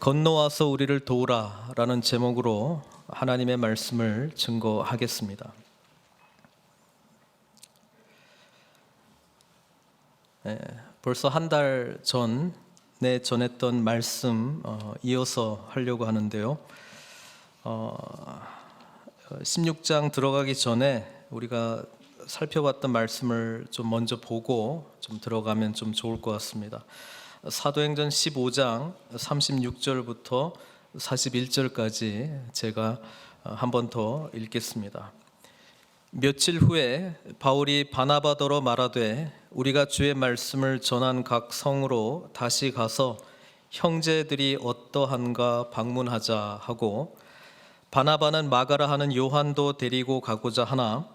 건너와서 우리를 도우라 라는 제목으로 하나님의 말씀을 증거하겠습니다. 벌써 한 달 전에 전했던 말씀 이어서 하려고 하는데요. 16장 들어가기 전에 우리가 살펴봤던 말씀을 좀 먼저 보고 좀 들어가면 좀 좋을 것 같습니다. 사도행전 15장 36절부터 41절까지 제가 한 번 더 읽겠습니다. 며칠 후에 바울이 바나바더러 말하되 우리가 주의 말씀을 전한 각 성으로 다시 가서 형제들이 어떠한가 방문하자 하고, 바나바는 마가라 하는 요한도 데리고 가고자 하나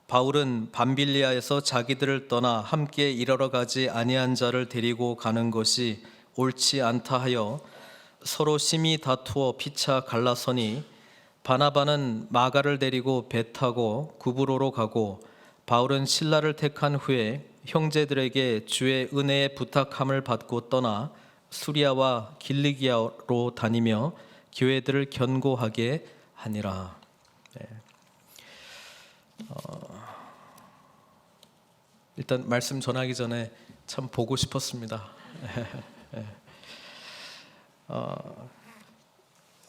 바울은 밤빌리아에서 자기들을 떠나 함께 일하러 가지 아니한 자를 데리고 가는 것이 옳지 않다 하여 서로 심히 다투어 피차 갈라서니, 바나바는 마가를 데리고 배 타고 구브로로 가고 바울은 실라를 택한 후에 형제들에게 주의 은혜의 부탁함을 받고 떠나 수리아와 길리기아로 다니며 교회들을 견고하게 하니라. 일단 말씀 전하기 전에 참 보고 싶었습니다.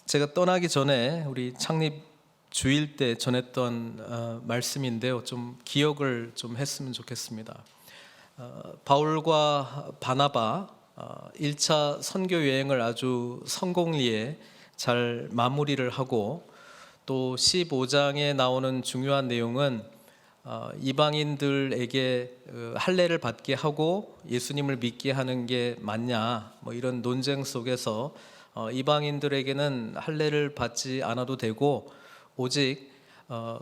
제가 떠나기 전에 우리 창립 주일 때 전했던 말씀인데요, 좀 기억을 좀 했으면 좋겠습니다. 바울과 바나바 1차 선교 여행을 아주 성공리에 잘 마무리를 하고, 또 15장에 나오는 중요한 내용은 이방인들에게 할례를 받게 하고 예수님을 믿게 하는 게 맞냐, 이런 논쟁 속에서 이방인들에게는 할례를 받지 않아도 되고 오직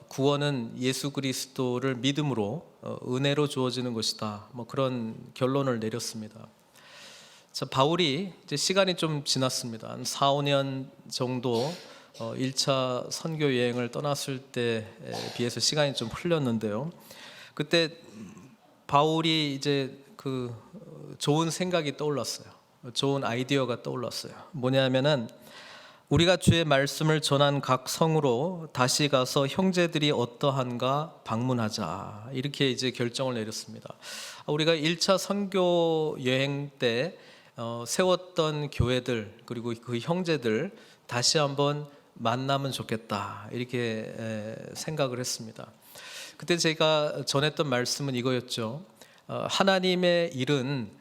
구원은 예수 그리스도를 믿음으로 은혜로 주어지는 것이다, 그런 결론을 내렸습니다. 자, 바울이 이제 시간이 좀 지났습니다. 한 4, 5년 정도 1차 선교 여행을 떠났을 때에 비해서 시간이 좀 흘렸는데요, 그때 바울이 이제 그 좋은 생각이 떠올랐어요. 좋은 아이디어가 떠올랐어요. 뭐냐면은 우리가 주의 말씀을 전한 각 성으로 다시 가서 형제들이 어떠한가 방문하자, 이렇게 이제 결정을 내렸습니다. 우리가 1차 선교 여행 때 세웠던 교회들, 그리고 그 형제들 다시 한번 만나면 좋겠다, 이렇게 생각을 했습니다. 그때 제가 전했던 말씀은 이거였죠. 하나님의 일은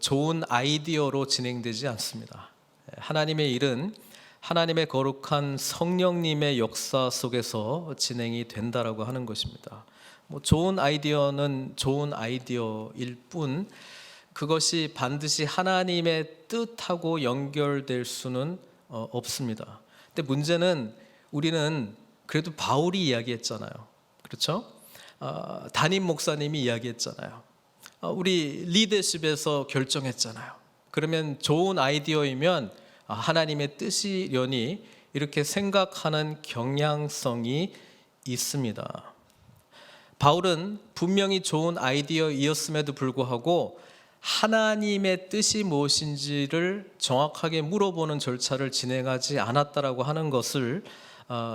좋은 아이디어로 진행되지 않습니다. 하나님의 일은 하나님의 거룩한 성령님의 역사 속에서 진행이 된다라고 하는 것입니다. 좋은 아이디어는 좋은 아이디어일 뿐 그것이 반드시 하나님의 뜻하고 연결될 수는 없습니다. 근데 문제는 우리는 그래도 바울이 이야기했잖아요. 그렇죠? 담임 목사님이 이야기했잖아요. 우리 리더십에서 결정했잖아요. 그러면 좋은 아이디어이면 하나님의 뜻이려니 이렇게 생각하는 경향성이 있습니다. 바울은 분명히 좋은 아이디어이었음에도 불구하고 하나님의 뜻이 무엇인지를 정확하게 물어보는 절차를 진행하지 않았다라고 하는 것을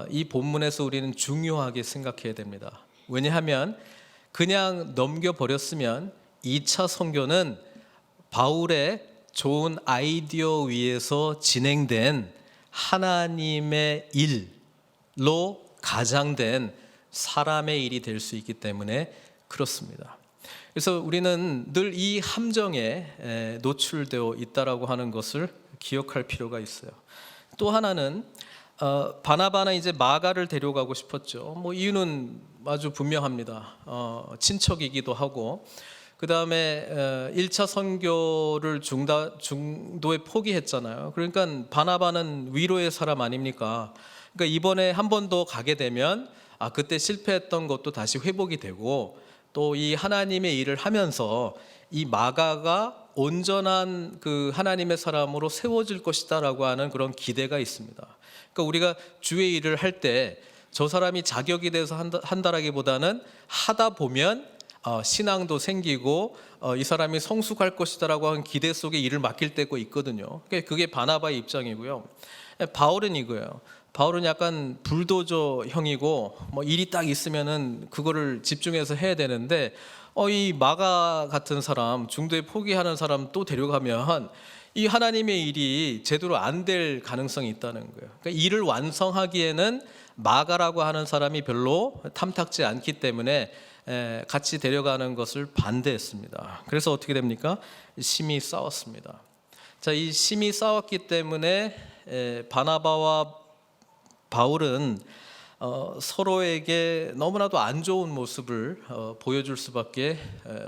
이 본문에서 우리는 중요하게 생각해야 됩니다. 왜냐하면 그냥 넘겨버렸으면 2차 선교는 바울의 좋은 아이디어 위에서 진행된 하나님의 일로 가장된 사람의 일이 될 수 있기 때문에 그렇습니다. 그래서 우리는 늘 이 함정에 노출되어 있다라고 하는 것을 기억할 필요가 있어요. 또 하나는 바나바는 이제 마가를 데려가고 싶었죠. 이유는 아주 분명합니다. 친척이기도 하고, 그 다음에 1차 선교를 중도에 포기했잖아요. 그러니까 바나바는 위로의 사람 아닙니까? 그러니까 이번에 한 번 더 가게 되면 그때 실패했던 것도 다시 회복이 되고, 또 이 하나님의 일을 하면서 이 마가가 온전한 그 하나님의 사람으로 세워질 것이다라고 하는 그런 기대가 있습니다. 그러니까 우리가 주의 일을 할 때 저 사람이 자격이 돼서 한다라기보다는 하다 보면 신앙도 생기고 이 사람이 성숙할 것이다라고 하는 기대 속에 일을 맡길 때가 있거든요. 그게 바나바의 입장이고요. 바울은 이거예요. 바울은 약간 불도저형이고 뭐 일이 딱 있으면은 그거를 집중해서 해야 되는데 이 마가 같은 사람, 중도에 포기하는 사람 또 데려가면 이 하나님의 일이 제대로 안 될 가능성이 있다는 거예요. 그러니까 일을 완성하기에는 마가라고 하는 사람이 별로 탐탁지 않기 때문에 같이 데려가는 것을 반대했습니다. 그래서 어떻게 됩니까? 심히 싸웠습니다. 자, 이 심히 싸웠기 때문에 바나바와 바울은 서로에게 너무나도 안 좋은 모습을 보여줄 수밖에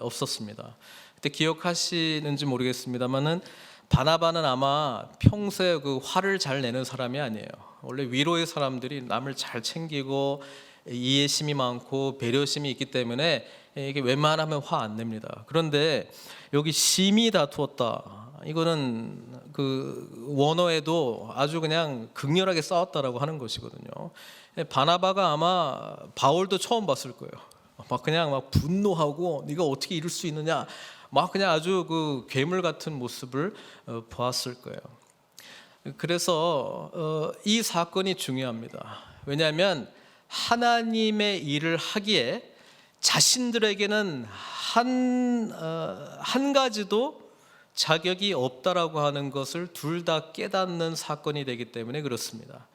없었습니다. 그때 기억하시는지 모르겠습니다만은 바나바는 아마 평소에 그 화를 잘 내는 사람이 아니에요. 원래 위로의 사람들이 남을 잘 챙기고 이해심이 많고 배려심이 있기 때문에 이게 웬만하면 화 안 냅니다. 그런데 여기 심히 다투었다. 이거는 그 원어에도 아주 그냥 극렬하게 싸웠다라고 하는 것이거든요. 바나바가 아마 바울도 처음 봤을 거예요. 막 분노하고 네가 어떻게 이럴 수 있느냐, 막 그냥 아주 그 괴물 같은 모습을 보았을 거예요. 그래서 이 사건이 중요합니다. 왜냐하면 하나님의 일을 하기에 자신들에게는 한 가지도 자격이 없다라고 하는 것을 둘 다 깨닫는 사건이 되기 때문에 그렇습니다.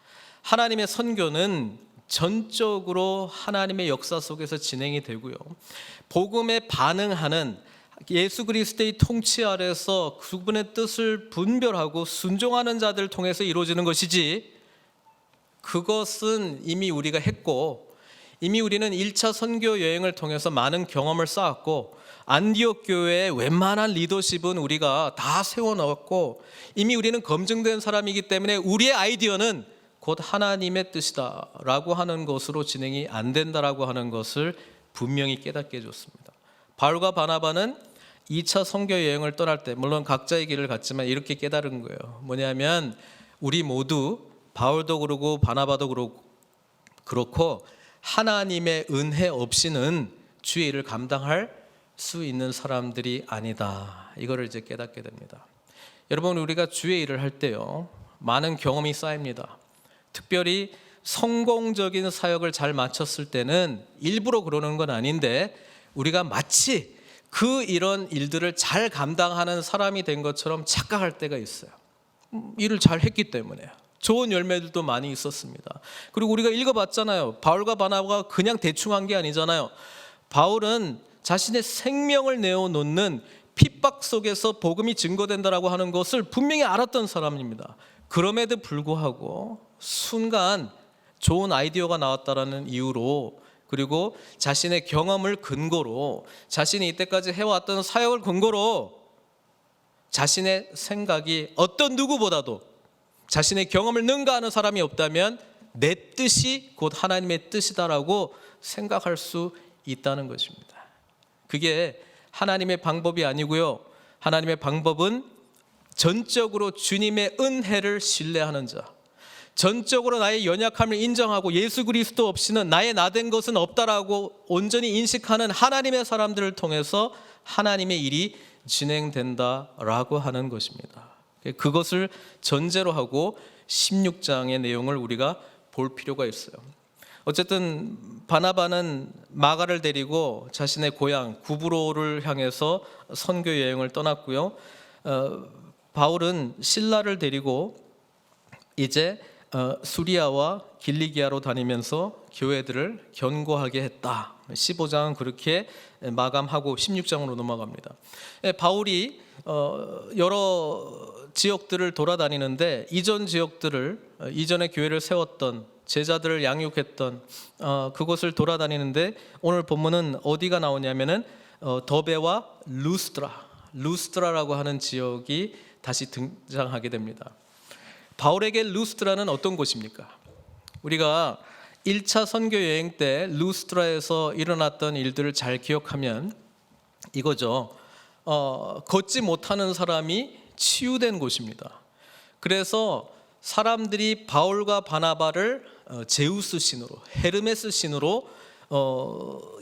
하나님의 선교는 전적으로 하나님의 역사 속에서 진행이 되고요. 복음에 반응하는 예수 그리스도의 통치 아래서 그분의 뜻을 분별하고 순종하는 자들을 통해서 이루어지는 것이지, 그것은 이미 우리가 했고 이미 우리는 1차 선교 여행을 통해서 많은 경험을 쌓았고 안디옥 교회의 웬만한 리더십은 우리가 다 세워놓았고 이미 우리는 검증된 사람이기 때문에 우리의 아이디어는 곧 하나님의 뜻이다라고 하는 것으로 진행이 안 된다라고 하는 것을 분명히 깨닫게 해줬습니다. 바울과 바나바는 2차 선교 여행을 떠날 때 물론 각자의 길을 갔지만 이렇게 깨달은 거예요. 뭐냐면 우리 모두 바울도 그러고 바나바도 그렇고 하나님의 은혜 없이는 주의 일을 감당할 수 있는 사람들이 아니다. 이거를 이제 깨닫게 됩니다. 여러분, 우리가 주의 일을 할 때요, 많은 경험이 쌓입니다. 특별히 성공적인 사역을 잘 마쳤을 때는 일부러 그러는 건 아닌데 우리가 마치 이런 일들을 잘 감당하는 사람이 된 것처럼 착각할 때가 있어요. 일을 잘 했기 때문에 좋은 열매들도 많이 있었습니다. 그리고 우리가 읽어봤잖아요. 바울과 바나바가 그냥 대충 한 게 아니잖아요. 바울은 자신의 생명을 내어놓는 핍박 속에서 복음이 증거된다라고 하는 것을 분명히 알았던 사람입니다. 그럼에도 불구하고 순간 좋은 아이디어가 나왔다라는 이유로, 그리고 자신의 경험을 근거로, 자신이 이때까지 해왔던 사역을 근거로 자신의 생각이 어떤 누구보다도 자신의 경험을 능가하는 사람이 없다면 내 뜻이 곧 하나님의 뜻이다라고 생각할 수 있다는 것입니다. 그게 하나님의 방법이 아니고요. 하나님의 방법은 전적으로 주님의 은혜를 신뢰하는 자, 전적으로 나의 연약함을 인정하고 예수 그리스도 없이는 나의 나된 것은 없다라고 온전히 인식하는 하나님의 사람들을 통해서 하나님의 일이 진행된다라고 하는 것입니다. 그것을 전제로 하고 16장의 내용을 우리가 볼 필요가 있어요. 어쨌든 바나바는 마가를 데리고 자신의 고향 구브로를 향해서 선교 여행을 떠났고요. 바울은 실라를 데리고 이제 수리아와 길리기아로 다니면서 교회들을 견고하게 했다. 15장은 그렇게 마감하고 16장으로 넘어갑니다. 바울이 여러 지역들을 돌아다니는데 이전 지역들을, 이전에 교회를 세웠던 제자들을 양육했던 그곳을 돌아다니는데 오늘 본문은 어디가 나오냐면은 더베와 루스트라라고 하는 지역이 다시 등장하게 됩니다. 바울에게 루스트라는 어떤 곳입니까? 우리가 1차 선교 여행 때 루스트라에서 일어났던 일들을 잘 기억하면 이거죠. 걷지 못하는 사람이 치유된 곳입니다. 그래서 사람들이 바울과 바나바를 제우스 신으로, 헤르메스 신으로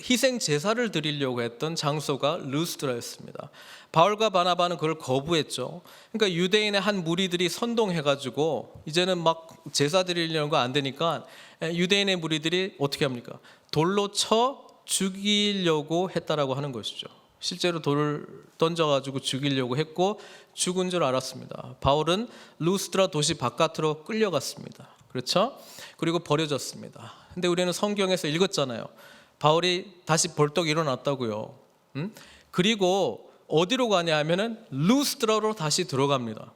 희생 제사를 드리려고 했던 장소가 르스드라였습니다. 바울과 바나바는 그걸 거부했죠. 그러니까 유대인의 한 무리들이 선동해가지고 이제는 막 제사 드리려는 거 안 되니까 유대인의 무리들이 어떻게 합니까? 돌로 쳐 죽이려고 했다라고 하는 것이죠. 실제로 돌을 던져가지고 죽이려고 했고 죽은 줄 알았습니다. 바울은 루스드라 도시 바깥으로 끌려갔습니다. 그렇죠? 그리고 버려졌습니다. 근데 우리는 성경에서 읽었잖아요. 바울이 다시 벌떡 일어났다고요. 그리고 어디로 가냐 하면은 루스드라로 다시 들어갑니다.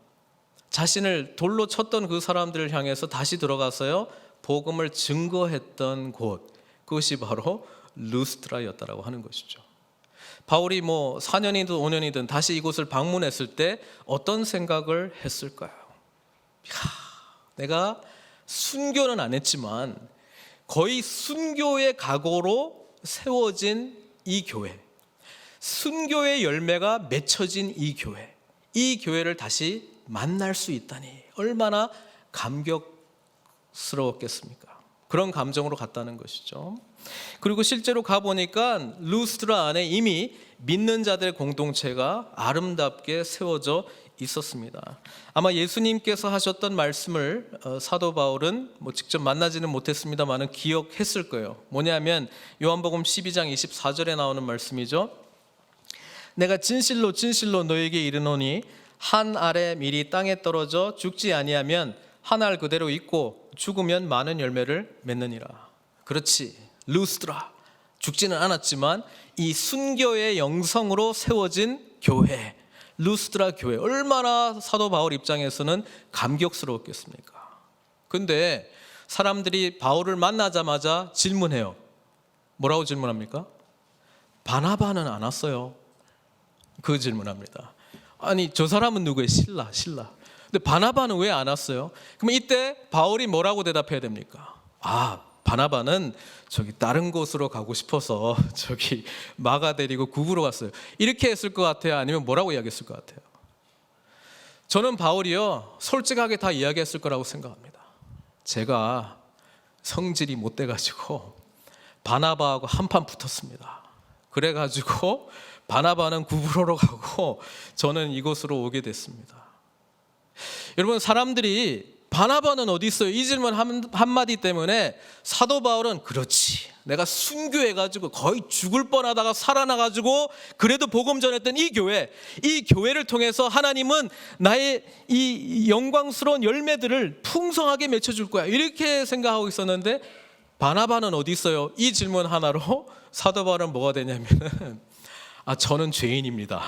자신을 돌로 쳤던 그 사람들을 향해서 다시 들어가서요, 복음을 증거했던 곳, 그것이 바로 루스드라였다라고 하는 것이죠. 바울이 4년이든 5년이든 다시 이곳을 방문했을 때 어떤 생각을 했을까요? 내가 순교는 안 했지만 거의 순교의 각오로 세워진 이 교회, 순교의 열매가 맺혀진 이 교회를 다시 만날 수 있다니 얼마나 감격스러웠겠습니까? 그런 감정으로 갔다는 것이죠. 그리고 실제로 가보니까 루스드라 안에 이미 믿는 자들의 공동체가 아름답게 세워져 있었습니다. 아마 예수님께서 하셨던 말씀을 사도 바울은 직접 만나지는 못했습니다만 기억했을 거예요. 뭐냐면 요한복음 12장 24절에 나오는 말씀이죠. 내가 진실로 진실로 너에게 이르노니 한 알의 밀이 땅에 떨어져 죽지 아니하면 한 알 그대로 있고 죽으면 많은 열매를 맺느니라. 그렇지, 루스드라 죽지는 않았지만 이 순교의 영성으로 세워진 교회, 루스드라 교회, 얼마나 사도 바울 입장에서는 감격스러웠겠습니까? 근데 사람들이 바울을 만나자마자 질문해요. 뭐라고 질문합니까? 바나바는 안 왔어요. 그 질문합니다. 아니, 저 사람은 누구예요? 실라. 근데 바나바는 왜 안 왔어요? 그럼 이때 바울이 뭐라고 대답해야 됩니까? 바나바는 저기 다른 곳으로 가고 싶어서 저기 마가 데리고 구부로 갔어요. 이렇게 했을 것 같아요? 아니면 뭐라고 이야기했을 것 같아요? 저는 바울이요, 솔직하게 다 이야기했을 거라고 생각합니다. 제가 성질이 못 돼가지고 바나바하고 한판 붙었습니다. 그래가지고 바나바는 구부로로 가고 저는 이곳으로 오게 됐습니다. 여러분, 사람들이 바나바는 어디 있어요? 이 질문 한마디 때문에 사도 바울은 그렇지, 내가 순교해가지고 거의 죽을 뻔하다가 살아나가지고 그래도 복음 전했던 이 교회를 통해서 하나님은 나의 이 영광스러운 열매들을 풍성하게 맺혀줄 거야, 이렇게 생각하고 있었는데 바나바는 어디 있어요? 이 질문 하나로 사도 바울은 뭐가 되냐면은 저는 죄인입니다,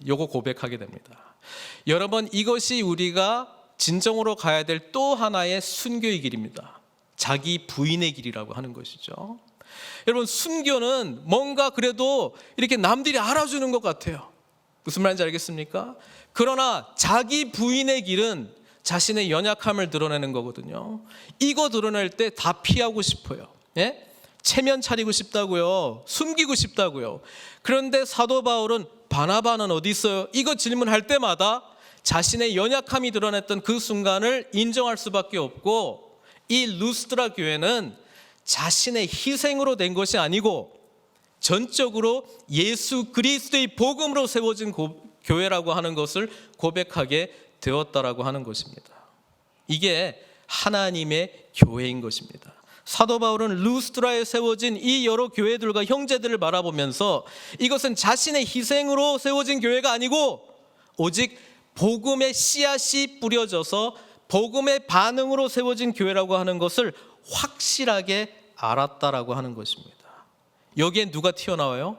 요거 고백하게 됩니다. 여러분, 이것이 우리가 진정으로 가야 될 또 하나의 순교의 길입니다. 자기 부인의 길이라고 하는 것이죠. 여러분, 순교는 뭔가 그래도 이렇게 남들이 알아주는 것 같아요. 무슨 말인지 알겠습니까? 그러나 자기 부인의 길은 자신의 연약함을 드러내는 거거든요. 이거 드러낼 때 다 피하고 싶어요. 예? 체면 차리고 싶다고요. 숨기고 싶다고요. 그런데 사도 바울은 바나바는 어디 있어요? 이거 질문할 때마다 자신의 연약함이 드러냈던 그 순간을 인정할 수밖에 없고, 이 루스드라 교회는 자신의 희생으로 된 것이 아니고 전적으로 예수 그리스도의 복음으로 세워진 교회라고 하는 것을 고백하게 되었다라고 하는 것입니다. 이게 하나님의 교회인 것입니다. 사도 바울은 루스드라에 세워진 이 여러 교회들과 형제들을 바라보면서 이것은 자신의 희생으로 세워진 교회가 아니고 오직 복음의 씨앗이 뿌려져서 복음의 반응으로 세워진 교회라고 하는 것을 확실하게 알았다라고 하는 것입니다. 여기에 누가 튀어나와요?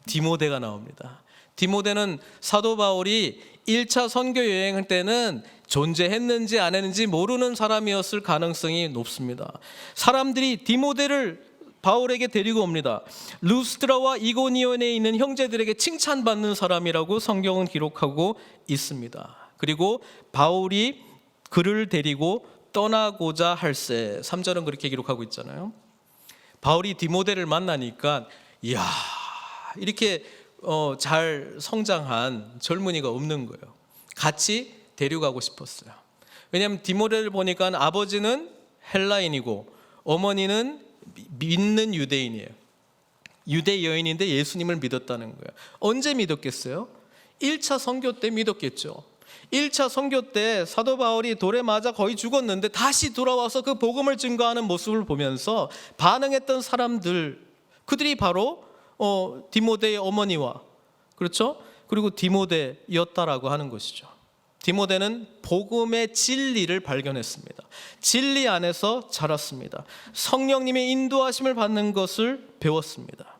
디모데가 나옵니다. 디모데는 사도 바울이 1차 선교 여행 때는 존재했는지 안 했는지 모르는 사람이었을 가능성이 높습니다. 사람들이 디모데를 바울에게 데리고 옵니다. 루스드라와 이고니온에 있는 형제들에게 칭찬받는 사람이라고 성경은 기록하고 있습니다. 그리고 바울이 그를 데리고 떠나고자 할새, 3절은 그렇게 기록하고 있잖아요. 바울이 디모데를 만나니까 이야, 이렇게 잘 성장한 젊은이가 없는 거예요. 같이 데려가고 싶었어요. 왜냐하면 디모데를 보니까 아버지는 헬라인이고 어머니는 믿는 유대인이에요. 유대 여인인데 예수님을 믿었다는 거예요. 언제 믿었겠어요? 1차 선교 때 믿었겠죠. 1차 선교 때 사도 바울이 돌에 맞아 거의 죽었는데 다시 돌아와서 그 복음을 증거하는 모습을 보면서 반응했던 사람들, 그들이 바로 디모데의 어머니와, 그렇죠? 그리고 디모데였다라고 하는 것이죠. 디모데는 복음의 진리를 발견했습니다. 진리 안에서 자랐습니다. 성령님의 인도하심을 받는 것을 배웠습니다.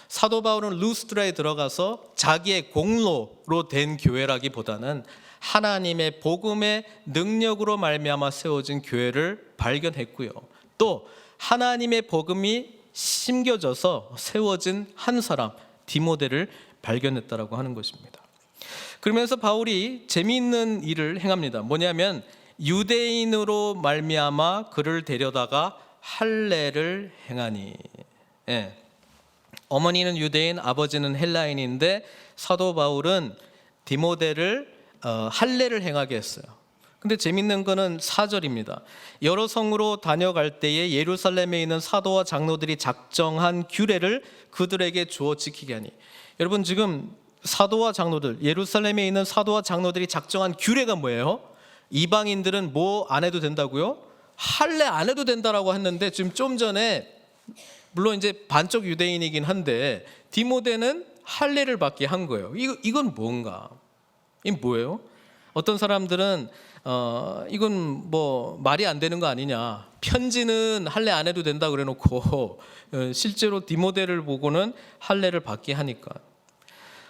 사도 바울은 루스드라에 들어가서 자기의 공로로 된 교회라기보다는 하나님의 복음의 능력으로 말미암아 세워진 교회를 발견했고요. 또 하나님의 복음이 심겨져서 세워진 한 사람, 디모데를 발견했다라고 하는 것입니다. 그러면서 바울이 재미있는 일을 행합니다. 뭐냐면 유대인으로 말미암아 그를 데려다가 할례를 행하니. 어머니는 유대인, 아버지는 헬라인인데 사도 바울은 디모데를 할례를 행하게 했어요. 근데 재밌는 거는 4절입니다. 여러 성으로 다녀갈 때에 예루살렘에 있는 사도와 장로들이 작정한 규례를 그들에게 주어 지키게 하니. 여러분, 지금 사도와 장로들, 예루살렘에 있는 사도와 장로들이 작정한 규례가 뭐예요? 이방인들은 뭐 안 해도 된다고요? 할례 안 해도 된다라고 했는데, 지금 좀 전에 물론 이제 반쪽 유대인이긴 한데 디모데는 할례를 받게 한 거예요. 이건 뭔가? 이건 뭐예요? 어떤 사람들은 이건 뭐 말이 안 되는 거 아니냐, 편지는 할례 안 해도 된다 그래 놓고 실제로 디모데를 보고는 할례를 받게 하니까.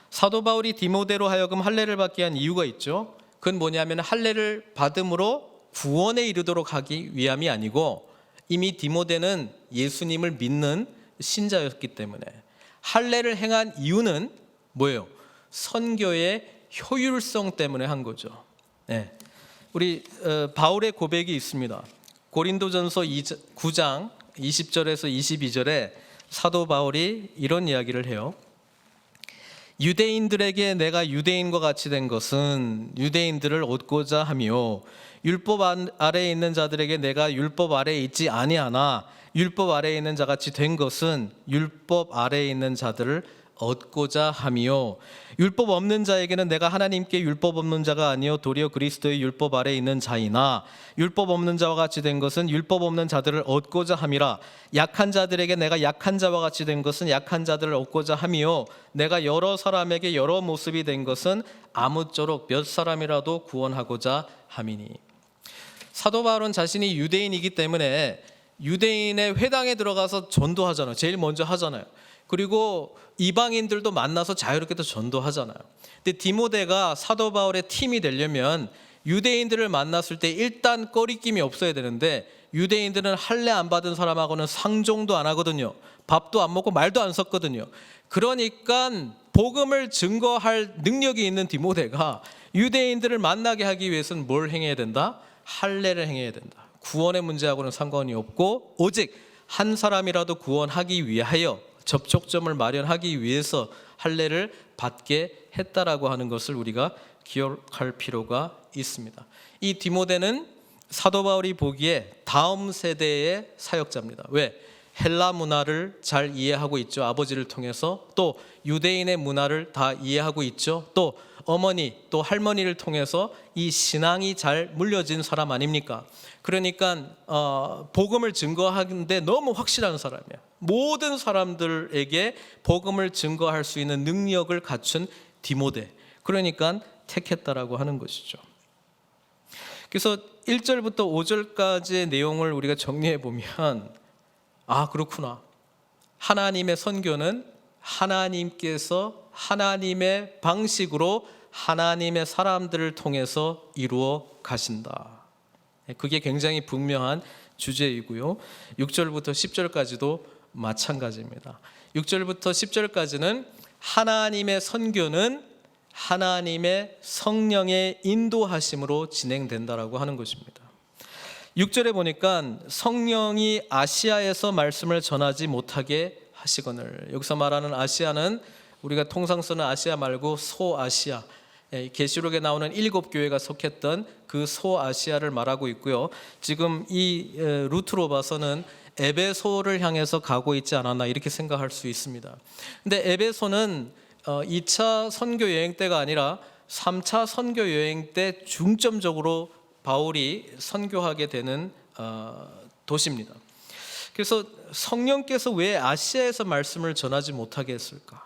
사도 바울이 디모데로 하여금 할례를 받게 한 이유가 있죠. 그건 뭐냐면 할례를 받음으로 구원에 이르도록 하기 위함이 아니고 이미 디모데는 예수님을 믿는 신자였기 때문에. 할례를 행한 이유는 뭐예요? 선교의 효율성 때문에 한 거죠. 우리 바울의 고백이 있습니다. 고린도전서 9장 20절에서 22절에 사도 바울이 이런 이야기를 해요. 유대인들에게 내가 유대인과 같이 된 것은 유대인들을 얻고자 하며 율법 아래에 있는 자들에게 내가 율법 아래에 있지 아니하나 율법 아래에 있는 자같이 된 것은 율법 아래에 있는 자들을 얻고자 하며 율법 없는 자에게는 내가 하나님께 율법 없는 자가 아니요 도리어 그리스도의 율법 아래에 있는 자이나 율법 없는 자와 같이 된 것은 율법 없는 자들을 얻고자 함이라. 약한 자들에게 내가 약한 자와 같이 된 것은 약한 자들을 얻고자 하며 내가 여러 사람에게 여러 모습이 된 것은 아무쪼록 몇 사람이라도 구원하고자 함이니. 사도 바울은 자신이 유대인이기 때문에 유대인의 회당에 들어가서 전도하잖아요. 제일 먼저 하잖아요. 그리고 이방인들도 만나서 자유롭게 또 전도하잖아요. 근데 디모데가 사도 바울의 팀이 되려면 유대인들을 만났을 때 일단 꺼리낌이 없어야 되는데 유대인들은 할례 안 받은 사람하고는 상종도 안 하거든요. 밥도 안 먹고 말도 안 섞거든요. 그러니까 복음을 증거할 능력이 있는 디모데가 유대인들을 만나게 하기 위해서는 뭘 행해야 된다? 할례를 행해야 된다. 구원의 문제하고는 상관이 없고 오직 한 사람이라도 구원하기 위하여 접촉점을 마련하기 위해서 할례를 받게 했다라고 하는 것을 우리가 기억할 필요가 있습니다. 이 디모데는 사도 바울이 보기에 다음 세대의 사역자입니다. 왜? 헬라 문화를 잘 이해하고 있죠. 아버지를 통해서. 또 유대인의 문화를 다 이해하고 있죠. 또 어머니 또 할머니를 통해서 이 신앙이 잘 물려진 사람 아닙니까? 그러니까 복음을 증거하는데 너무 확실한 사람이야. 모든 사람들에게 복음을 증거할 수 있는 능력을 갖춘 디모데. 그러니까 택했다라고 하는 것이죠. 그래서 1절부터 5절까지의 내용을 우리가 정리해 보면 그렇구나. 하나님의 선교는 하나님께서 하나님의 방식으로 하나님의 사람들을 통해서 이루어 가신다. 그게 굉장히 분명한 주제이고요. 6절부터 10절까지도 마찬가지입니다. 6절부터 10절까지는 하나님의 선교는 하나님의 성령의 인도하심으로 진행된다라고 하는 것입니다. 6절에 보니까 성령이 아시아에서 말씀을 전하지 못하게 하시거늘. 여기서 말하는 아시아는 우리가 통상 쓰는 아시아 말고 소아시아, 계시록에 나오는 7교회가 속했던 그 소아시아를 말하고 있고요. 지금 이 루트로 봐서는 에베소를 향해서 가고 있지 않았나 이렇게 생각할 수 있습니다. 근데 에베소는 2차 선교 여행 때가 아니라 3차 선교 여행 때 중점적으로 바울이 선교하게 되는 도시입니다. 그래서 성령께서 왜 아시아에서 말씀을 전하지 못하게 했을까?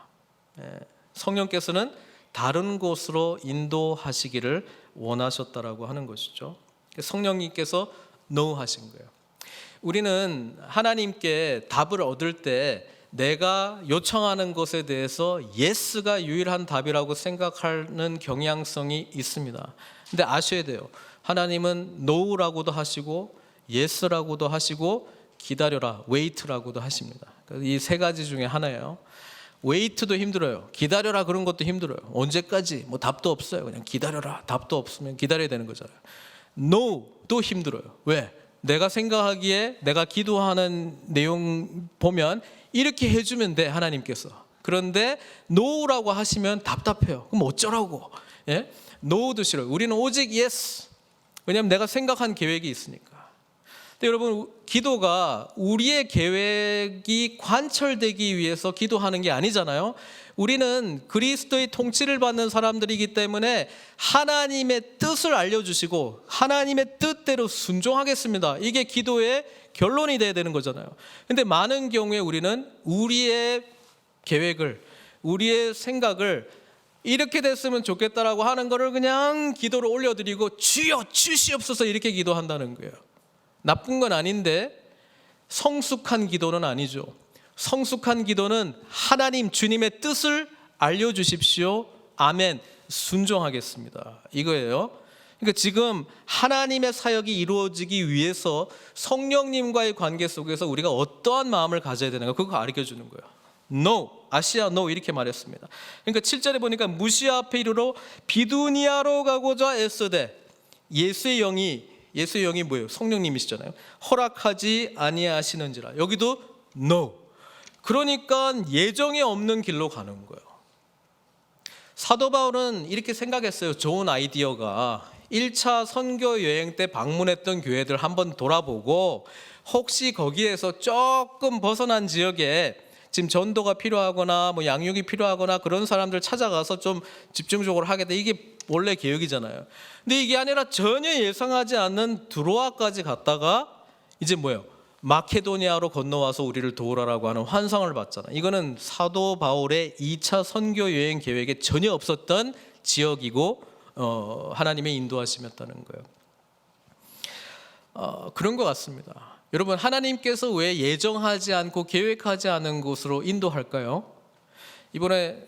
성령께서는 다른 곳으로 인도하시기를 원하셨다라고 하는 것이죠. 성령님께서 no 하신 거예요. 우리는 하나님께 답을 얻을 때 내가 요청하는 것에 대해서 yes가 유일한 답이라고 생각하는 경향성이 있습니다. 근데 아셔야 돼요. 하나님은 no라고도 하시고 yes라고도 하시고 기다려라, wait라고도 하십니다. 이 세 가지 중에 하나예요. wait도 힘들어요. 기다려라 그런 것도 힘들어요. 언제까지? 뭐 답도 없어요. 그냥 기다려라. 답도 없으면 기다려야 되는 거잖아요. no도 힘들어요. 왜? 내가 생각하기에 내가 기도하는 내용 보면 이렇게 해주면 돼, 하나님께서. 그런데 no라고 하시면 답답해요. 그럼 어쩌라고? 예? no도 싫어요. 우리는 오직 yes. 왜냐하면 내가 생각한 계획이 있으니까. 근데 여러분, 기도가 우리의 계획이 관철되기 위해서 기도하는 게 아니잖아요. 우리는 그리스도의 통치를 받는 사람들이기 때문에 하나님의 뜻을 알려주시고 하나님의 뜻대로 순종하겠습니다. 이게 기도의 결론이 돼야 되는 거잖아요. 근데 많은 경우에 우리는 우리의 계획을, 우리의 생각을 이렇게 됐으면 좋겠다라고 하는 거를 그냥 기도로 올려드리고 주여 주시옵소서 이렇게 기도한다는 거예요. 나쁜 건 아닌데 성숙한 기도는 아니죠. 성숙한 기도는 하나님 주님의 뜻을 알려주십시오. 아멘. 순종하겠습니다. 이거예요. 그러니까 지금 하나님의 사역이 이루어지기 위해서 성령님과의 관계 속에서 우리가 어떠한 마음을 가져야 되는가 그거 가르쳐주는 거예요. No, 아시아 no 이렇게 말했습니다. 그러니까 7절에 보니까 무시아 앞에 이르러 비두니아로 가고자 애쓰되 예수의 영이 뭐예요? 성령님이시잖아요. 허락하지 아니하시는지라. 여기도 no. 그러니까 예정에 없는 길로 가는 거예요. 사도 바울은 이렇게 생각했어요. 좋은 아이디어가 1차 선교 여행 때 방문했던 교회들 한번 돌아보고 혹시 거기에서 조금 벗어난 지역에 지금 전도가 필요하거나 뭐 양육이 필요하거나 그런 사람들 찾아가서 좀 집중적으로 하겠다. 이게 원래 계획이잖아요. 근데 이게 아니라 전혀 예상하지 않는 드로아까지 갔다가 이제 뭐예요? 마케도니아로 건너와서 우리를 도우라라고 하는 환상을 봤잖아요. 이거는 사도 바울의 2차 선교 여행 계획에 전혀 없었던 지역이고 하나님의 인도하심이었다는 거예요. 그런 것 같습니다. 여러분, 하나님께서 왜 예정하지 않고 계획하지 않은 곳으로 인도할까요? 이번에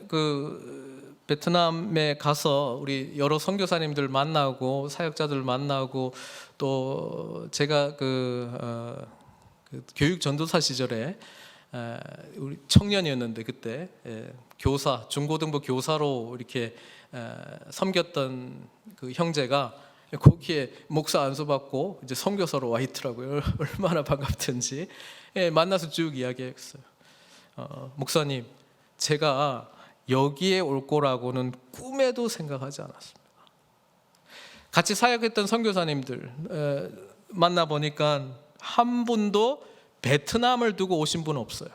베트남에 가서 우리 여러 선교사님들 만나고 사역자들 만나고 또 제가 교육 전도사 시절에 우리 청년이었는데 그때 교사 중고등부 교사로 이렇게 섬겼던 그 형제가 거기에 목사 안수받고 이제 선교사로 와 있더라고요. 얼마나 반갑든지. 만나서 쭉 이야기했어요. 목사님, 제가 여기에 올 거라고는 꿈에도 생각하지 않았습니다. 같이 사역했던 선교사님들 만나 보니까 한 분도 베트남을 두고 오신 분은 없어요.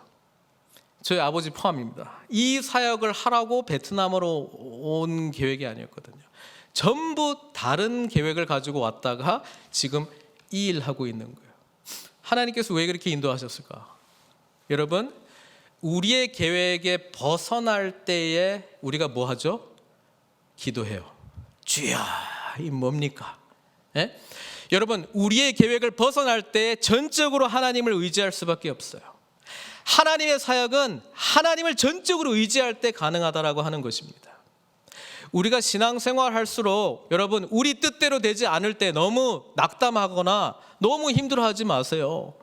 저희 아버지 포함입니다. 이 사역을 하라고 베트남으로 온 계획이 아니었거든요. 전부 다른 계획을 가지고 왔다가 지금 이 일 하고 있는 거예요. 하나님께서 왜 그렇게 인도하셨을까? 여러분, 우리의 계획에 벗어날 때에 우리가 뭐 하죠? 기도해요. 주여, 이 뭡니까? 예? 여러분, 우리의 계획을 벗어날 때 전적으로 하나님을 의지할 수밖에 없어요. 하나님의 사역은 하나님을 전적으로 의지할 때 가능하다라고 하는 것입니다. 우리가 신앙생활 할수록 여러분, 우리 뜻대로 되지 않을 때 너무 낙담하거나 너무 힘들어하지 마세요.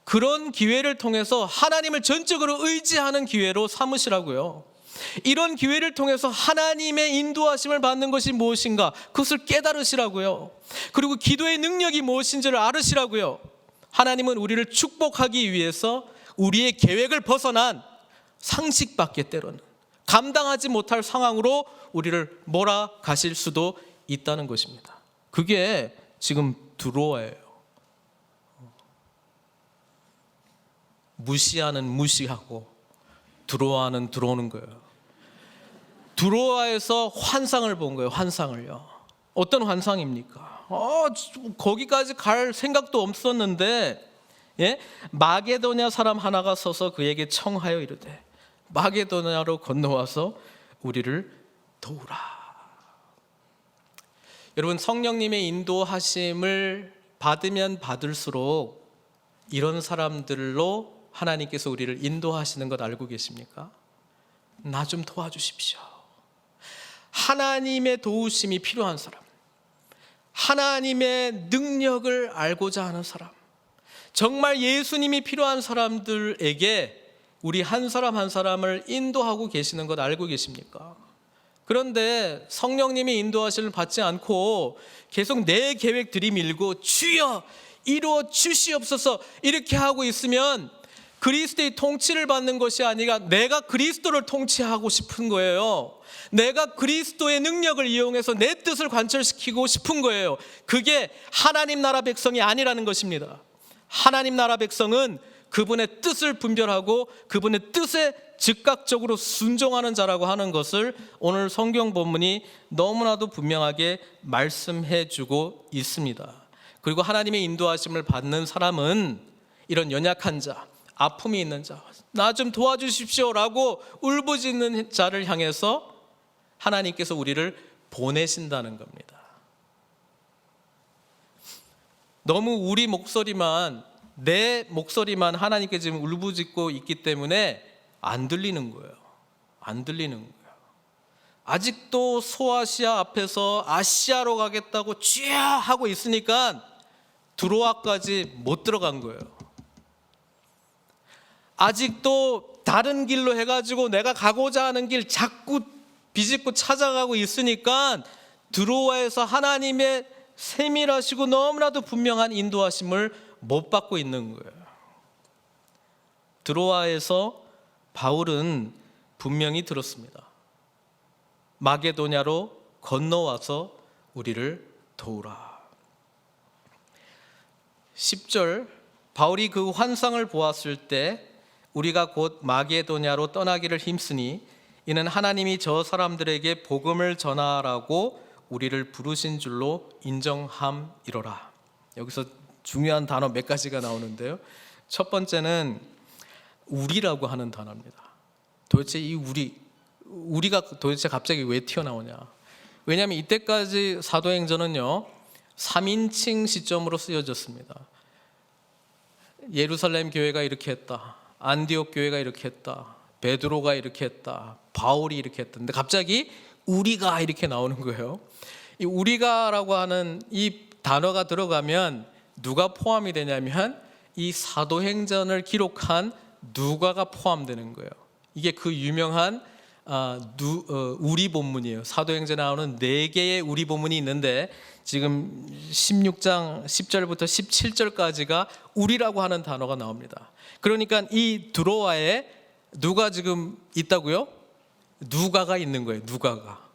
그런 기회를 통해서 하나님을 전적으로 의지하는 기회로 삼으시라고요. 이런 기회를 통해서 하나님의 인도하심을 받는 것이 무엇인가 그것을 깨달으시라고요. 그리고 기도의 능력이 무엇인지를 알으시라고요. 하나님은 우리를 축복하기 위해서 우리의 계획을 벗어난 상식 밖에 때로는 감당하지 못할 상황으로 우리를 몰아가실 수도 있다는 것입니다. 그게 지금 드로아예요. 무시하는 무시하고 드로아는 들어오는 거예요. 드로아에서 환상을 본 거예요. 환상을요. 어떤 환상입니까? 거기까지 갈 생각도 없었는데 마게도냐 사람 하나가 서서 그에게 청하여 이르되 마게도냐로 건너와서 우리를 도우라. 여러분, 성령님의 인도하심을 받으면 받을수록 이런 사람들로 하나님께서 우리를 인도하시는 것 알고 계십니까? 나 좀 도와주십시오. 하나님의 도우심이 필요한 사람, 하나님의 능력을 알고자 하는 사람, 정말 예수님이 필요한 사람들에게 우리 한 사람 한 사람을 인도하고 계시는 것 알고 계십니까? 그런데 성령님이 인도하심을 받지 않고 계속 내 계획 들이밀고 주여 이루어 주시옵소서 이렇게 하고 있으면 그리스도의 통치를 받는 것이 아니라 내가 그리스도를 통치하고 싶은 거예요. 내가 그리스도의 능력을 이용해서 내 뜻을 관철시키고 싶은 거예요. 그게 하나님 나라 백성이 아니라는 것입니다. 하나님 나라 백성은 그분의 뜻을 분별하고 그분의 뜻에 즉각적으로 순종하는 자라고 하는 것을 오늘 성경 본문이 너무나도 분명하게 말씀해 주고 있습니다. 그리고 하나님의 인도하심을 받는 사람은 이런 연약한 자, 아픔이 있는 자, 나 좀 도와주십시오라고 울부짖는 자를 향해서 하나님께서 우리를 보내신다는 겁니다. 너무 우리 목소리만, 내 목소리만 하나님께 지금 울부짖고 있기 때문에 안 들리는 거예요. 안 들리는 거예요. 아직도 소아시아 앞에서 아시아로 가겠다고 쥐야 하고 있으니까 드로아까지 못 들어간 거예요. 아직도 다른 길로 해가지고 내가 가고자 하는 길 자꾸 비집고 찾아가고 있으니까 드로아에서 하나님의 세밀하시고 너무나도 분명한 인도하심을 못 받고 있는 거예요. 드로아에서 바울은 분명히 들었습니다. 마게도냐로 건너와서 우리를 도우라. 10절, 바울이 그 환상을 보았을 때 우리가 곧 마게도냐로 떠나기를 힘쓰니 이는 하나님이 저 사람들에게 복음을 전하라고 우리를 부르신 줄로 인정함이로라. 여기서 중요한 단어 몇 가지가 나오는데요. 첫 번째는 우리라고 하는 단어입니다. 도대체 이 우리가 도대체 갑자기 왜 튀어나오냐? 왜냐하면 이때까지 사도행전은요 3인칭 시점으로 쓰여졌습니다. 예루살렘 교회가 이렇게 했다, 안디옥 교회가 이렇게 했다, 베드로가 이렇게 했다, 바울이 이렇게 했다. 근데 갑자기 우리가 이렇게 나오는 거예요. 이 우리가라고 하는 이 단어가 들어가면 누가 포함이 되냐면 이 사도행전을 기록한 누가가 포함되는 거예요. 이게 그 유명한 우리 본문이에요. 사도행전에 나오는 4개의 우리 본문이 있는데 지금 16장 10절부터 17절까지가 우리라고 하는 단어가 나옵니다. 그러니까 이 드로아에 누가 지금 있다고요? 누가가 있는 거예요. 누가가.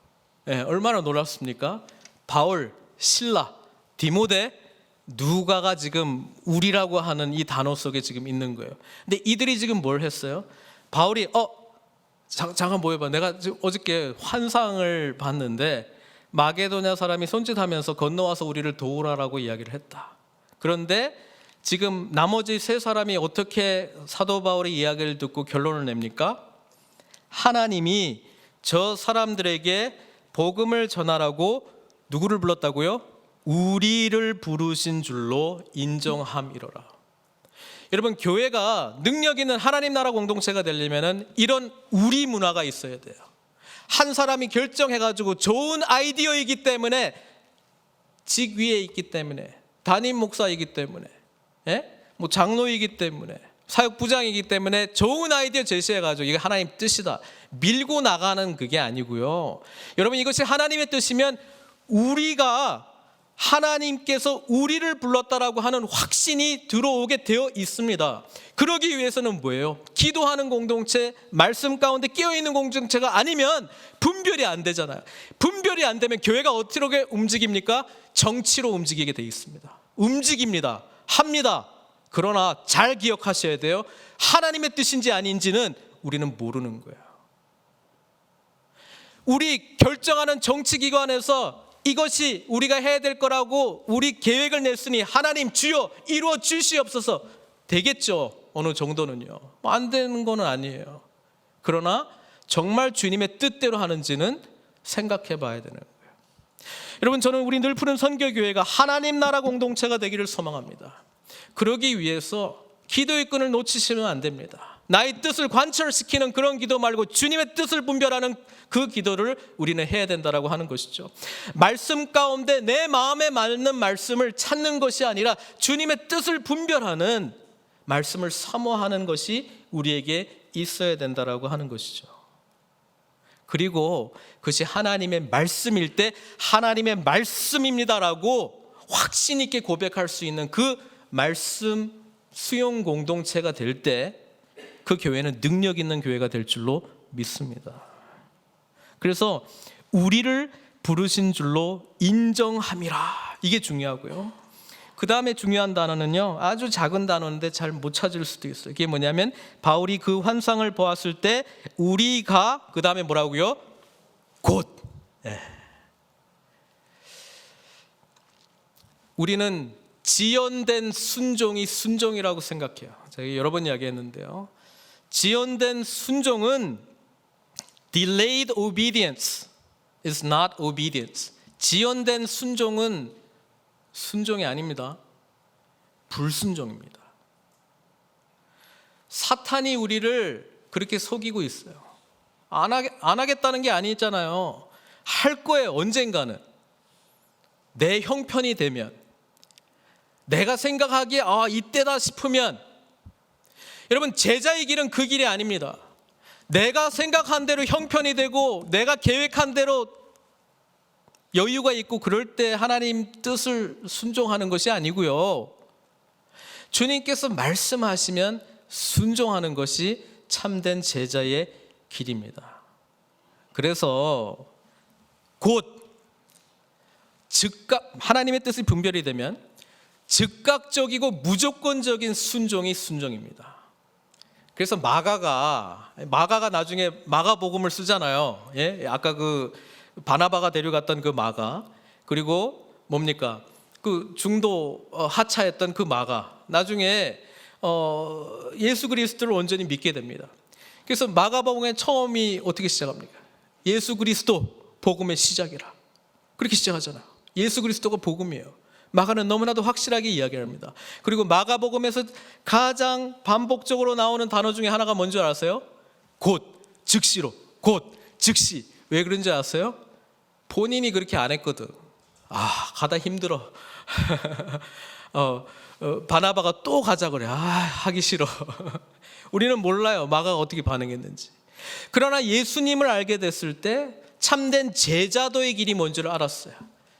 얼마나 놀랍습니까? 바울, 실라, 디모데, 누가가 지금 우리라고 하는 이 단어 속에 지금 있는 거예요. 근데 이들이 지금 뭘 했어요? 바울이 잠깐 모여봐. 내가 지금 어저께 환상을 봤는데 마게도냐 사람이 손짓하면서 건너와서 우리를 도우라라고 이야기를 했다. 그런데 지금 나머지 3사람이 어떻게 사도 바울의 이야기를 듣고 결론을 냅니까? 하나님이 저 사람들에게 복음을 전하라고 누구를 불렀다고요? 우리를 부르신 줄로 인정함이로라. 여러분, 교회가 능력 있는 하나님 나라 공동체가 되려면 이런 우리 문화가 있어야 돼요. 한 사람이 결정해가지고 좋은 아이디어이기 때문에, 직위에 있기 때문에, 담임 목사이기 때문에, 뭐 장로이기 때문에, 사역부장이기 때문에 좋은 아이디어 제시해가지고 이게 하나님 뜻이다 밀고 나가는 그게 아니고요. 여러분, 이것이 하나님의 뜻이면 우리가 하나님께서 우리를 불렀다라고 하는 확신이 들어오게 되어 있습니다. 그러기 위해서는 뭐예요? 기도하는 공동체, 말씀 가운데 깨어있는 공동체가 아니면 분별이 안 되잖아요. 분별이 안 되면 교회가 어떻게 움직입니까? 정치로 움직이게 되어 있습니다. 움직입니다. 합니다. 그러나 잘 기억하셔야 돼요. 하나님의 뜻인지 아닌지는 우리는 모르는 거예요. 우리 결정하는 정치기관에서 이것이 우리가 해야 될 거라고 우리 계획을 냈으니 하나님 주여 이루어 주시옵소서. 되겠죠. 어느 정도는요. 안 되는 건 아니에요. 그러나 정말 주님의 뜻대로 하는지는 생각해 봐야 되는 거예요. 여러분, 저는 우리 늘 푸른 선교교회가 하나님 나라 공동체가 되기를 소망합니다. 그러기 위해서 기도의 끈을 놓치시면 안 됩니다. 나의 뜻을 관철시키는 그런 기도 말고 주님의 뜻을 분별하는 그 기도를 우리는 해야 된다라고 하는 것이죠. 말씀 가운데 내 마음에 맞는 말씀을 찾는 것이 아니라 주님의 뜻을 분별하는 말씀을 사모하는 것이 우리에게 있어야 된다라고 하는 것이죠. 그리고 그것이 하나님의 말씀일 때 하나님의 말씀입니다라고 확신 있게 고백할 수 있는 그 말씀 수용 공동체가 될 때 그 교회는 능력 있는 교회가 될 줄로 믿습니다. 그래서 우리를 부르신 줄로 인정함이라, 이게 중요하고요. 그 다음에 중요한 단어는요, 아주 작은 단어인데 잘 못 찾을 수도 있어요. 이게 뭐냐면 바울이 그 환상을 보았을 때 우리가, 그 다음에 뭐라고요? 곧. 우리는 지연된 순종이 순종이라고 생각해요. 제가 여러 번 이야기했는데요, 지연된 순종은 delayed obedience is not obedience. 지연된 순종은 순종이 아닙니다. 불순종입니다. 사탄이 우리를 그렇게 속이고 있어요. 안 하겠다는 게 아니잖아요. 할 거예요. 언젠가는. 내 형편이 되면, 내가 생각하기에 이때다 싶으면. 여러분, 제자의 길은 그 길이 아닙니다. 내가 생각한 대로 형편이 되고 내가 계획한 대로 여유가 있고 그럴 때 하나님 뜻을 순종하는 것이 아니고요, 주님께서 말씀하시면 순종하는 것이 참된 제자의 길입니다. 그래서 곧 즉각 하나님의 뜻이 분별이 되면 즉각적이고 무조건적인 순종이 순종입니다. 그래서 마가가 나중에 마가복음을 쓰잖아요. 예? 아까 그 바나바가 데려갔던 그 마가, 그리고 뭡니까? 그 중도 하차했던 그 마가, 나중에 예수 그리스도를 온전히 믿게 됩니다. 그래서 마가복음의 처음이 어떻게 시작합니까? 예수 그리스도 복음의 시작이라, 그렇게 시작하잖아요. 예수 그리스도가 복음이에요. 마가는 너무나도 확실하게 이야기합니다. 그리고 마가복음에서 가장 반복적으로 나오는 단어 중에 하나가 뭔지 아세요? 곧, 즉시로. 곧, 즉시. 왜 그런지 아세요? 본인이 그렇게 안 했거든. 가다 힘들어. 바나바가 또 가자 그래. 하기 싫어. 우리는 몰라요, 마가가 어떻게 반응했는지. 그러나 예수님을 알게 됐을 때 참된 제자도의 길이 뭔지를 알았어요.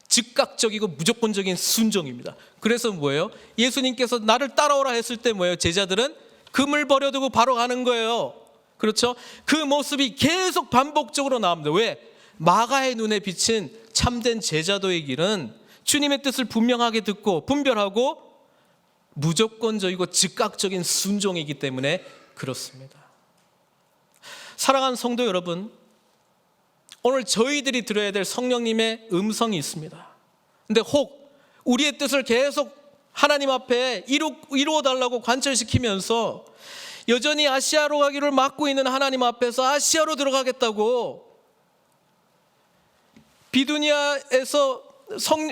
즉각적이고 무조건적인 순종입니다. 그래서 뭐예요? 예수님께서 나를 따라오라 했을 때 뭐예요? 제자들은 금을 버려두고 바로 가는 거예요. 그렇죠? 그 모습이 계속 반복적으로 나옵니다. 왜? 마가의 눈에 비친 참된 제자도의 길은 주님의 뜻을 분명하게 듣고 분별하고 무조건적이고 즉각적인 순종이기 때문에 그렇습니다. 사랑하는 성도 여러분, 오늘 저희들이 들어야 될 성령님의 음성이 있습니다. 근데 혹 우리의 뜻을 계속 하나님 앞에 이루어 달라고 관철시키면서 여전히 아시아로 가기를 막고 있는 하나님 앞에서 아시아로 들어가겠다고, 비두니아에서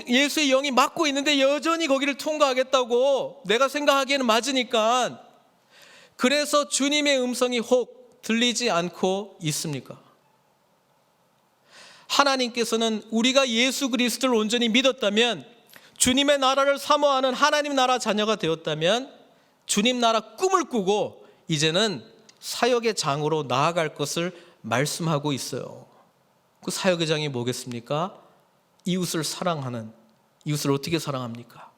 예수의 영이 막고 있는데 여전히 거기를 통과하겠다고 내가 생각하기에는 맞으니까, 그래서 주님의 음성이 혹 들리지 않고 있습니까? 하나님께서는 우리가 예수 그리스도를 온전히 믿었다면, 주님의 나라를 사모하는 하나님 나라 자녀가 되었다면 주님 나라 꿈을 꾸고 이제는 사역의 장으로 나아갈 것을 말씀하고 있어요. 그 사역의 장이 뭐겠습니까? 이웃을 사랑하는, 이웃을 어떻게 사랑합니까?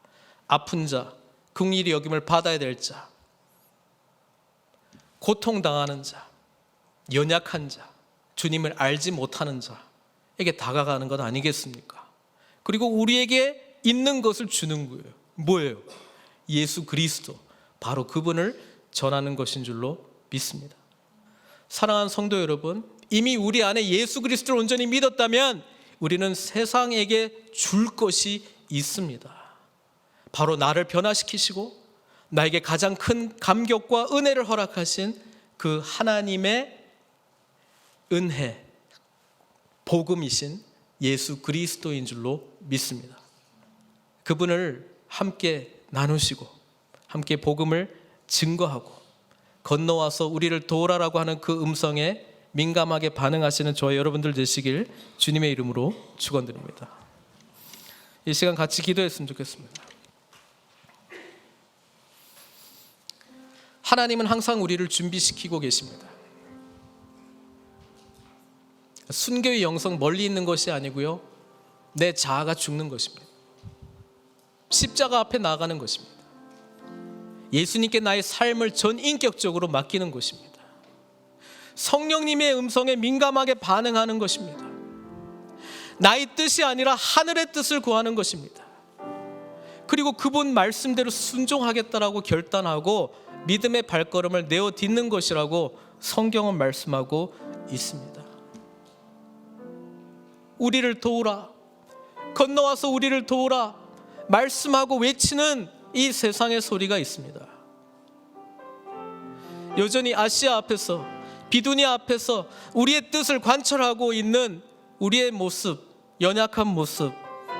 아픈 자, 긍휼히 여김을 받아야 될 자, 고통당하는 자, 연약한 자, 주님을 알지 못하는 자에게 다가가는 것 아니겠습니까? 그리고 우리에게 있는 것을 주는 거예요. 뭐예요? 예수 그리스도, 바로 그분을 전하는 것인 줄로 믿습니다. 사랑하는 성도 여러분, 이미 우리 안에 예수 그리스도를 온전히 믿었다면 우리는 세상에게 줄 것이 있습니다. 바로 나를 변화시키시고 나에게 가장 큰 감격과 은혜를 허락하신 그 하나님의 은혜, 복음이신 예수 그리스도인 줄로 믿습니다. 그분을 함께 나누시고 함께 복음을 증거하고 건너와서 우리를 도우라라고 하는 그 음성에 민감하게 반응하시는 저와 여러분들 되시길 주님의 이름으로 축원드립니다. 이 시간 같이 기도했으면 좋겠습니다. 하나님은 항상 우리를 준비시키고 계십니다. 순교의 영성 멀리 있는 것이 아니고요, 내 자아가 죽는 것입니다. 십자가 앞에 나가는 것입니다. 예수님께 나의 삶을 전인격적으로 맡기는 것입니다. 성령님의 음성에 민감하게 반응하는 것입니다. 나의 뜻이 아니라 하늘의 뜻을 구하는 것입니다. 그리고 그분 말씀대로 순종하겠다라고 결단하고 믿음의 발걸음을 내어 딛는 것이라고 성경은 말씀하고 있습니다. 우리를 도우라, 건너와서 우리를 도우라 말씀하고 외치는 이 세상의 소리가 있습니다. 여전히 아시아 앞에서, 비두니아 앞에서 우리의 뜻을 관철하고 있는 우리의 모습, 연약한 모습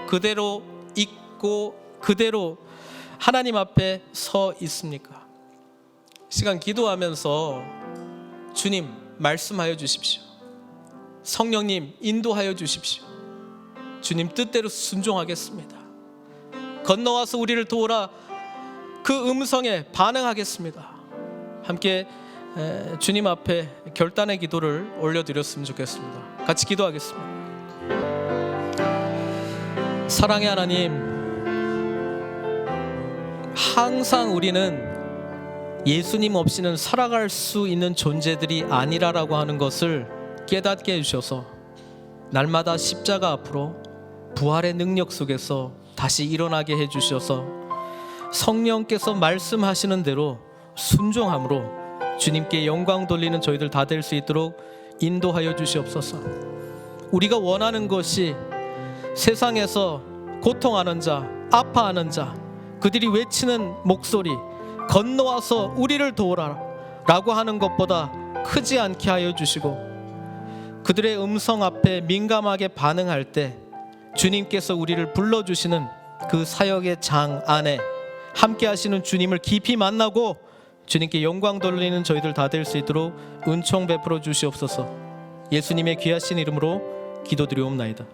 그대로 있고 그대로 하나님 앞에 서 있습니까? 시간 기도하면서 주님 말씀하여 주십시오. 성령님 인도하여 주십시오. 주님 뜻대로 순종하겠습니다. 건너와서 우리를 도우라 그 음성에 반응하겠습니다. 함께 주님 앞에 결단의 기도를 올려드렸으면 좋겠습니다. 같이 기도하겠습니다. 사랑의 하나님, 항상 우리는 예수님 없이는 살아갈 수 있는 존재들이 아니라라고 하는 것을 깨닫게 해주셔서 날마다 십자가 앞으로 부활의 능력 속에서 다시 일어나게 해주셔서 성령께서 말씀하시는 대로 순종함으로 주님께 영광 돌리는 저희들 다 될 수 있도록 인도하여 주시옵소서. 우리가 원하는 것이 세상에서 고통하는 자, 아파하는 자, 그들이 외치는 목소리, 건너와서 우리를 도우라 라고 하는 것보다 크지 않게 하여 주시고, 그들의 음성 앞에 민감하게 반응할 때 주님께서 우리를 불러주시는 그 사역의 장 안에 함께 하시는 주님을 깊이 만나고 주님께 영광 돌리는 저희들 다 될 수 있도록 은총 베풀어 주시옵소서. 예수님의 귀하신 이름으로 기도드리옵나이다.